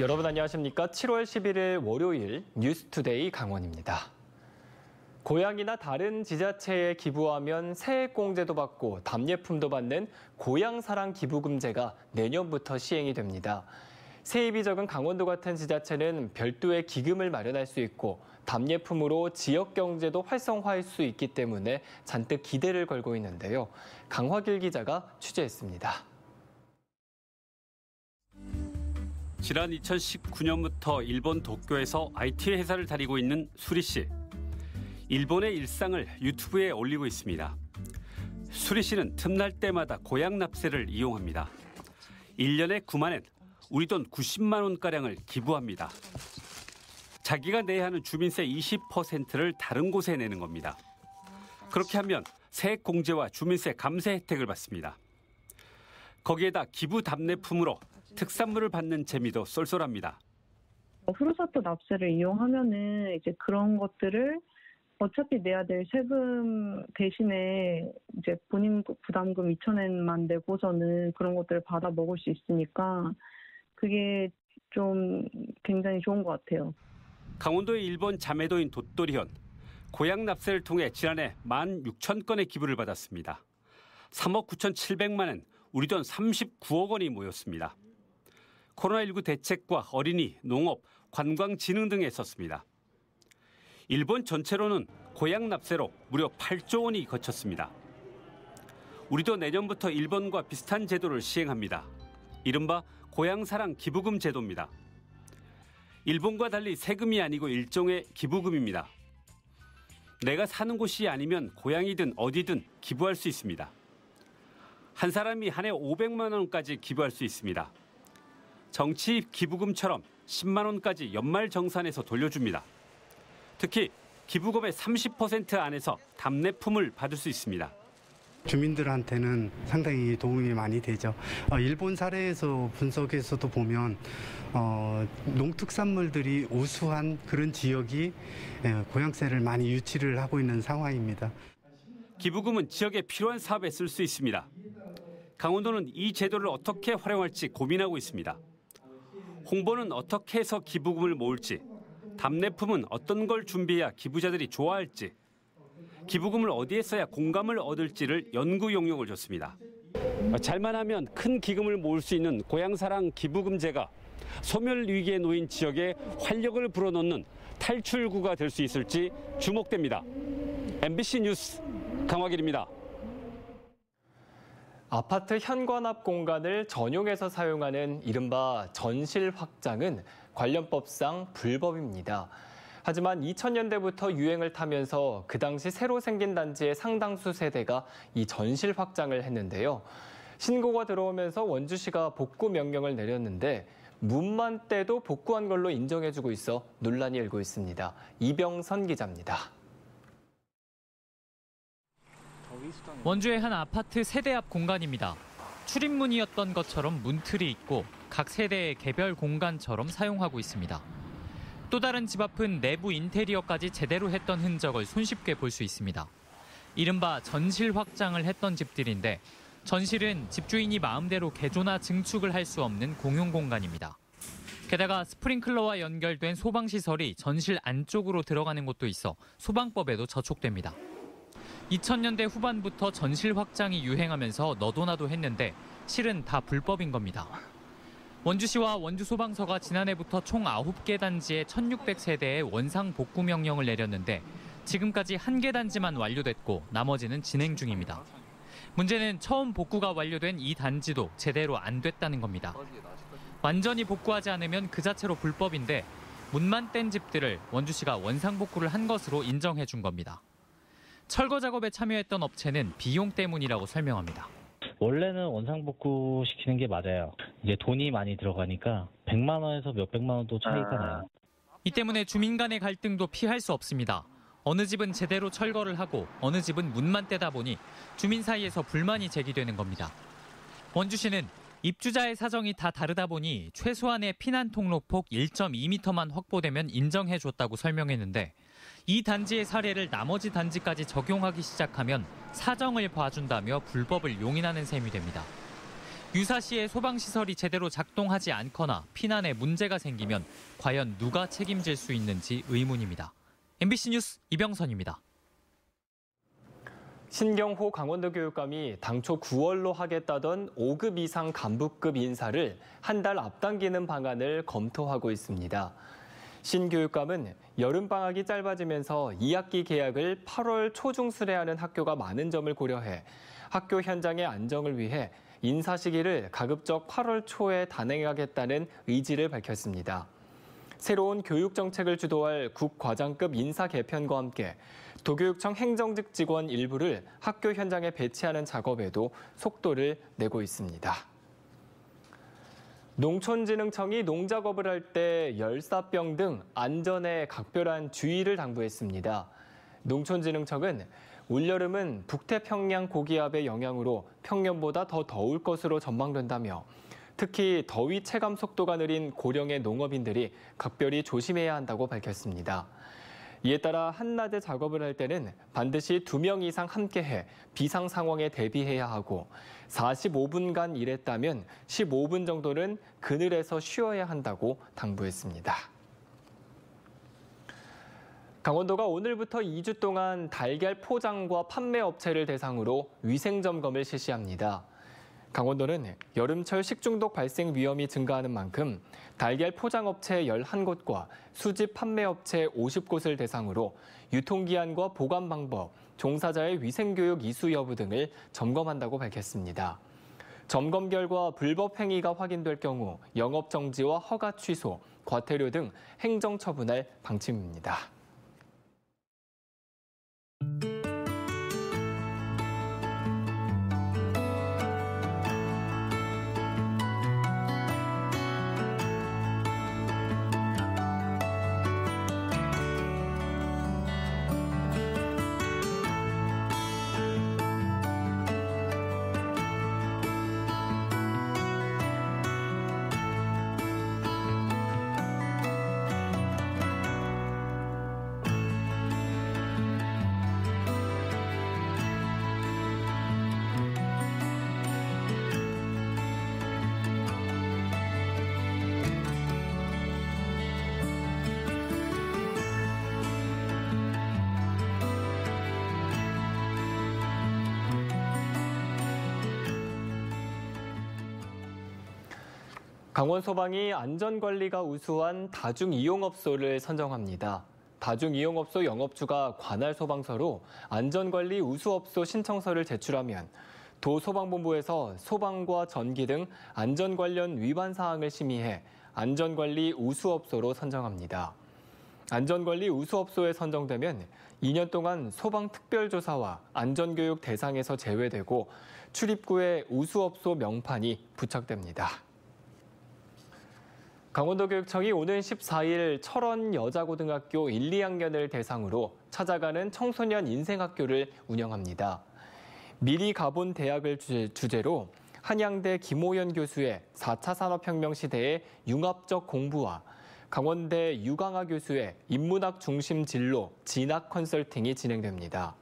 여러분 안녕하십니까? 7월 11일 월요일 뉴스투데이 강원입니다. 고향이나 다른 지자체에 기부하면 세액공제도 받고 답례품도 받는 고향사랑 기부금제가 내년부터 시행이 됩니다. 세입이 적은 강원도 같은 지자체는 별도의 기금을 마련할 수 있고 답례품으로 지역 경제도 활성화할 수 있기 때문에 잔뜩 기대를 걸고 있는데요. 강화길 기자가 취재했습니다. 지난 2019년부터 일본 도쿄에서 IT 회사를 다니고 있는 수리 씨. 일본의 일상을 유튜브에 올리고 있습니다. 수리 씨는 틈날 때마다 고향 납세를 이용합니다. 1년에 9만 엔, 우리 돈 90만 원가량을 기부합니다. 자기가 내야 하는 주민세 20%를 다른 곳에 내는 겁니다. 그렇게 하면 세액 공제와 주민세 감세 혜택을 받습니다. 거기에다 기부 답례품으로 특산물을 받는 재미도 쏠쏠합니다. 후루사토 납세를 이용하면은 이제 그런 것들을 어차피 내야 될 세금 대신에 이제 본인 부담금 2,000엔만 내고서는 그런 것들을 받아 먹을 수 있으니까 그게 좀 굉장히 좋은 것 같아요. 강원도의 일본 자매도인 도토리현. 고향 납세를 통해 지난해 16,000건의 기부를 받았습니다. 3억 9,700만 엔, 우리 돈 39억 원이 모였습니다. 코로나19 대책과 어린이, 농업, 관광진흥 등에 썼습니다. 일본 전체로는 고향 납세로 무려 8조 원이 거쳤습니다. 우리도 내년부터 일본과 비슷한 제도를 시행합니다. 이른바 고향사랑 기부금 제도입니다. 일본과 달리 세금이 아니고 일종의 기부금입니다. 내가 사는 곳이 아니면 고향이든 어디든 기부할 수 있습니다. 한 사람이 한 해 500만 원까지 기부할 수 있습니다. 정치 기부금처럼 10만 원까지 연말정산해서 돌려줍니다. 특히 기부금의 30% 안에서 답례품을 받을 수 있습니다. 주민들한테는 상당히 도움이 많이 되죠. 일본 사례에서 분석에서도 보면 농특산물들이 우수한 그런 지역이 고향세를 많이 유치를 하고 있는 상황입니다. 기부금은 지역에 필요한 사업에 쓸 수 있습니다. 강원도는 이 제도를 어떻게 활용할지 고민하고 있습니다. 홍보는 어떻게 해서 기부금을 모을지, 답례품은 어떤 걸 준비해야 기부자들이 좋아할지, 기부금을 어디에 써야 공감을 얻을지를 연구 용역을 줬습니다. 잘만 하면 큰 기금을 모을 수 있는 고향사랑 기부금제가 소멸 위기에 놓인 지역에 활력을 불어넣는 탈출구가 될 수 있을지 주목됩니다. MBC 뉴스 강화길입니다. 아파트 현관 앞 공간을 전용해서 사용하는 이른바 전실 확장은 관련법상 불법입니다. 하지만 2000년대부터 유행을 타면서 그 당시 새로 생긴 단지의 상당수 세대가 이 전실 확장을 했는데요. 신고가 들어오면서 원주시가 복구 명령을 내렸는데 문만 떼도 복구한 걸로 인정해주고 있어 논란이 일고 있습니다. 이병선 기자입니다. 원주의 한 아파트 세대 앞 공간입니다. 출입문이었던 것처럼 문틀이 있고 각 세대의 개별 공간처럼 사용하고 있습니다. 또 다른 집 앞은 내부 인테리어까지 제대로 했던 흔적을 손쉽게 볼 수 있습니다. 이른바 전실 확장을 했던 집들인데 전실은 집주인이 마음대로 개조나 증축을 할 수 없는 공용 공간입니다. 게다가 스프링클러와 연결된 소방시설이 전실 안쪽으로 들어가는 곳도 있어 소방법에도 저촉됩니다. 2000년대 후반부터 전실 확장이 유행하면서 너도나도 했는데 실은 다 불법인 겁니다. 원주시와 원주소방서가 지난해부터 총 9개 단지에 1600세대의 원상 복구 명령을 내렸는데 지금까지 1개 단지만 완료됐고 나머지는 진행 중입니다. 문제는 처음 복구가 완료된 이 단지도 제대로 안 됐다는 겁니다. 완전히 복구하지 않으면 그 자체로 불법인데 문만 뗀 집들을 원주시가 원상 복구를 한 것으로 인정해 준 겁니다. 철거 작업에 참여했던 업체는 비용 때문이라고 설명합니다. 원래는 원상복구 시키는 게 맞아요. 이제 돈이 많이 들어가니까 100만 원에서 몇백만 원도 차이가 나요. 이 때문에 주민 간의 갈등도 피할 수 없습니다. 어느 집은 제대로 철거를 하고 어느 집은 문만 떼다 보니 주민 사이에서 불만이 제기되는 겁니다. 원주시는 입주자의 사정이 다 다르다 보니 최소한의 피난 통로폭 1.2m만 확보되면 인정해줬다고 설명했는데 이 단지의 사례를 나머지 단지까지 적용하기 시작하면 사정을 봐준다며 불법을 용인하는 셈이 됩니다. 유사시에 소방시설이 제대로 작동하지 않거나 피난에 문제가 생기면 과연 누가 책임질 수 있는지 의문입니다. MBC 뉴스 이병선입니다. 신경호 강원도 교육감이 당초 9월로 하겠다던 5급 이상 간부급 인사를 한 달 앞당기는 방안을 검토하고 있습니다. 신 교육감은 여름방학이 짧아지면서 2학기 개학을 8월 초중순에 하는 학교가 많은 점을 고려해 학교 현장의 안정을 위해 인사 시기를 가급적 8월 초에 단행하겠다는 의지를 밝혔습니다. 새로운 교육 정책을 주도할 국과장급 인사 개편과 함께 도교육청 행정직 직원 일부를 학교 현장에 배치하는 작업에도 속도를 내고 있습니다. 농촌진흥청이 농작업을 할 때 열사병 등 안전에 각별한 주의를 당부했습니다. 농촌진흥청은 올여름은 북태평양 고기압의 영향으로 평년보다 더 더울 것으로 전망된다며 특히 더위 체감 속도가 느린 고령의 농업인들이 각별히 조심해야 한다고 밝혔습니다. 이에 따라 한낮에 작업을 할 때는 반드시 2명 이상 함께해 비상 상황에 대비해야 하고 45분간 일했다면 15분 정도는 그늘에서 쉬어야 한다고 당부했습니다. 강원도가 오늘부터 2주 동안 달걀 포장과 판매 업체를 대상으로 위생 점검을 실시합니다. 강원도는 여름철 식중독 발생 위험이 증가하는 만큼 달걀 포장업체 11곳과 수집 판매업체 50곳을 대상으로 유통기한과 보관 방법, 종사자의 위생교육 이수 여부 등을 점검한다고 밝혔습니다. 점검 결과 불법 행위가 확인될 경우 영업정지와 허가 취소, 과태료 등 행정처분할 방침입니다. 강원소방이 안전관리가 우수한 다중이용업소를 선정합니다. 다중이용업소 영업주가 관할 소방서로 안전관리 우수업소 신청서를 제출하면 도소방본부에서 소방과 전기 등 안전 관련 위반 사항을 심의해 안전관리 우수업소로 선정합니다. 안전관리 우수업소에 선정되면 2년 동안 소방특별조사와 안전교육 대상에서 제외되고 출입구에 우수업소 명판이 부착됩니다. 강원도교육청이 오는 14일 철원 여자고등학교 1, 2학년을 대상으로 찾아가는 청소년 인생학교를 운영합니다. 미리 가본 대학을 주제로 한양대 김호연 교수의 4차 산업혁명 시대의 융합적 공부와 강원대 유강아 교수의 인문학 중심 진로, 진학 컨설팅이 진행됩니다.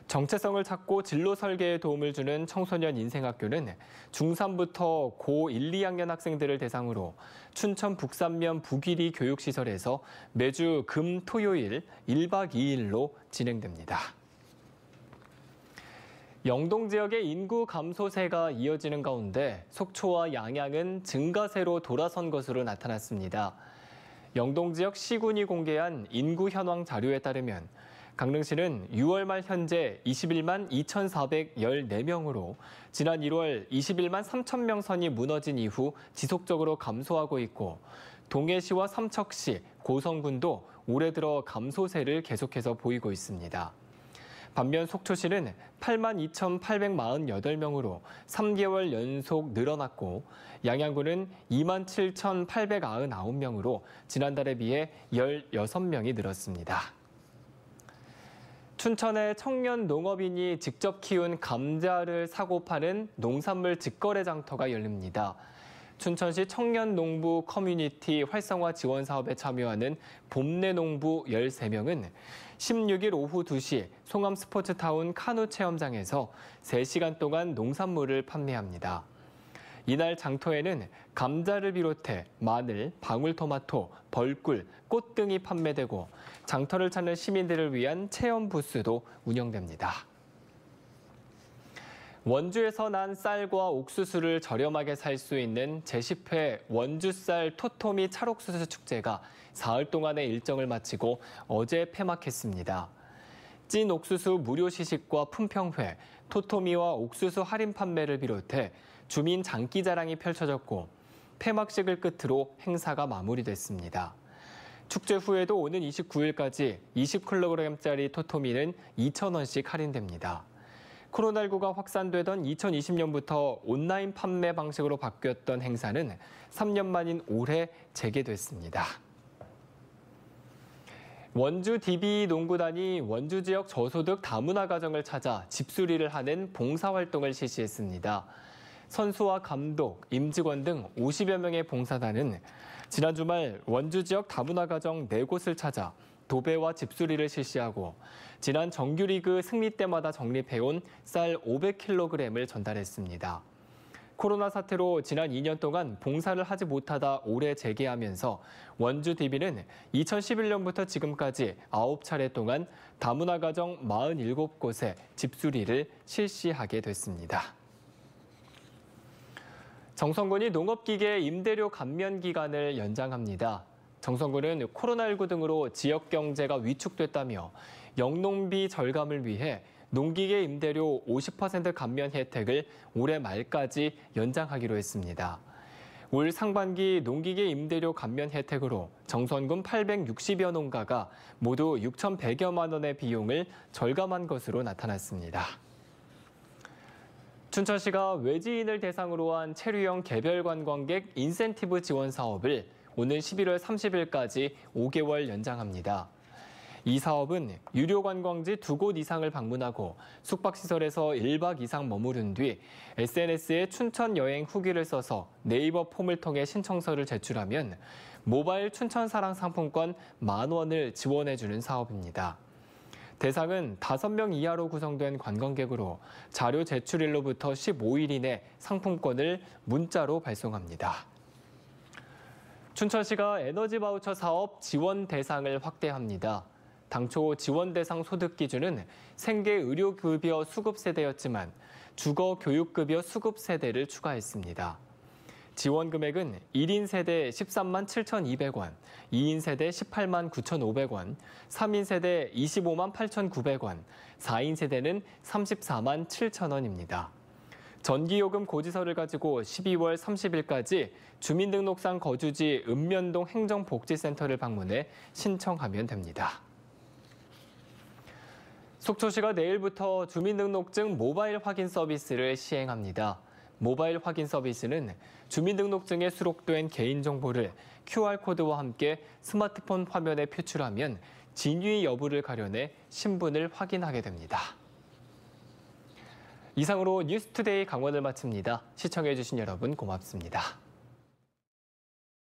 정체성을 찾고 진로 설계에 도움을 주는 청소년 인생학교는 중3부터 고 1, 2학년 학생들을 대상으로 춘천 북산면 북위리 교육시설에서 매주 금, 토요일 1박 2일로 진행됩니다. 영동 지역의 인구 감소세가 이어지는 가운데 속초와 양양은 증가세로 돌아선 것으로 나타났습니다. 영동 지역 시군이 공개한 인구 현황 자료에 따르면 강릉시는 6월 말 현재 21만 2,414명으로 지난 1월 21만 3,000명 선이 무너진 이후 지속적으로 감소하고 있고 동해시와 삼척시, 고성군도 올해 들어 감소세를 계속해서 보이고 있습니다. 반면 속초시는 8만 2,848명으로 3개월 연속 늘어났고 양양군은 2만 7,899명으로 지난달에 비해 16명이 늘었습니다. 춘천의 청년 농업인이 직접 키운 감자를 사고 파는 농산물 직거래 장터가 열립니다. 춘천시 청년농부 커뮤니티 활성화 지원 사업에 참여하는 봄내농부 13명은 16일 오후 2시 송암 스포츠타운 카누 체험장에서 3시간 동안 농산물을 판매합니다. 이날 장터에는 감자를 비롯해 마늘, 방울토마토, 벌꿀, 꽃 등이 판매되고 장터를 찾는 시민들을 위한 체험 부스도 운영됩니다. 원주에서 난 쌀과 옥수수를 저렴하게 살 수 있는 제10회 원주쌀 토토미 찰옥수수 축제가 사흘 동안의 일정을 마치고 어제 폐막했습니다. 찐 옥수수 무료 시식과 품평회, 토토미와 옥수수 할인 판매를 비롯해 주민 장기 자랑이 펼쳐졌고 폐막식을 끝으로 행사가 마무리됐습니다. 축제 후에도 오는 29일까지 20kg짜리 토토미는 2,000원씩 할인됩니다. 코로나19가 확산되던 2020년부터 온라인 판매 방식으로 바뀌었던 행사는 3년 만인 올해 재개됐습니다. 원주 DB 농구단이 원주 지역 저소득 다문화 가정을 찾아 집수리를 하는 봉사활동을 실시했습니다. 선수와 감독, 임직원 등 50여 명의 봉사단은 지난 주말 원주 지역 다문화 가정 4곳을 찾아 도배와 집수리를 실시하고 지난 정규리그 승리 때마다 적립해온 쌀 500kg을 전달했습니다. 코로나 사태로 지난 2년 동안 봉사를 하지 못하다 올해 재개하면서 원주 DB는 2011년부터 지금까지 9차례 동안 다문화 가정 47곳에 집수리를 실시하게 됐습니다. 정성군이 농업기계 임대료 감면 기간을 연장합니다. 정성군은 코로나19 등으로 지역 경제가 위축됐다며 영농비 절감을 위해 농기계 임대료 50% 감면 혜택을 올해 말까지 연장하기로 했습니다. 올 상반기 농기계 임대료 감면 혜택으로 정선군 860여 농가가 모두 6,100여만 원의 비용을 절감한 것으로 나타났습니다. 춘천시가 외지인을 대상으로 한 체류형 개별 관광객 인센티브 지원 사업을 오는 11월 30일까지 5개월 연장합니다. 이 사업은 유료 관광지 2곳 이상을 방문하고 숙박시설에서 1박 이상 머무른 뒤 SNS에 춘천 여행 후기를 써서 네이버 폼을 통해 신청서를 제출하면 모바일 춘천사랑 상품권 10,000원을 지원해주는 사업입니다. 대상은 5명 이하로 구성된 관광객으로 자료 제출일로부터 15일 이내 상품권을 문자로 발송합니다. 춘천시가 에너지 바우처 사업 지원 대상을 확대합니다. 당초 지원 대상 소득 기준은 생계 의료급여 수급 세대였지만 주거 교육급여 수급 세대를 추가했습니다. 지원 금액은 1인 세대 13만 7,200원, 2인 세대 18만 9,500원, 3인 세대 25만 8,900원, 4인 세대는 34만 7,000원입니다. 전기요금 고지서를 가지고 12월 30일까지 주민등록상 거주지 읍면동 행정복지센터를 방문해 신청하면 됩니다. 속초시가 내일부터 주민등록증 모바일 확인 서비스를 시행합니다. 모바일 확인 서비스는 주민등록증에 수록된 개인정보를 QR코드와 함께 스마트폰 화면에 표출하면 진위 여부를 가려내 신분을 확인하게 됩니다. 이상으로 뉴스투데이 강원을 마칩니다. 시청해주신 여러분 고맙습니다.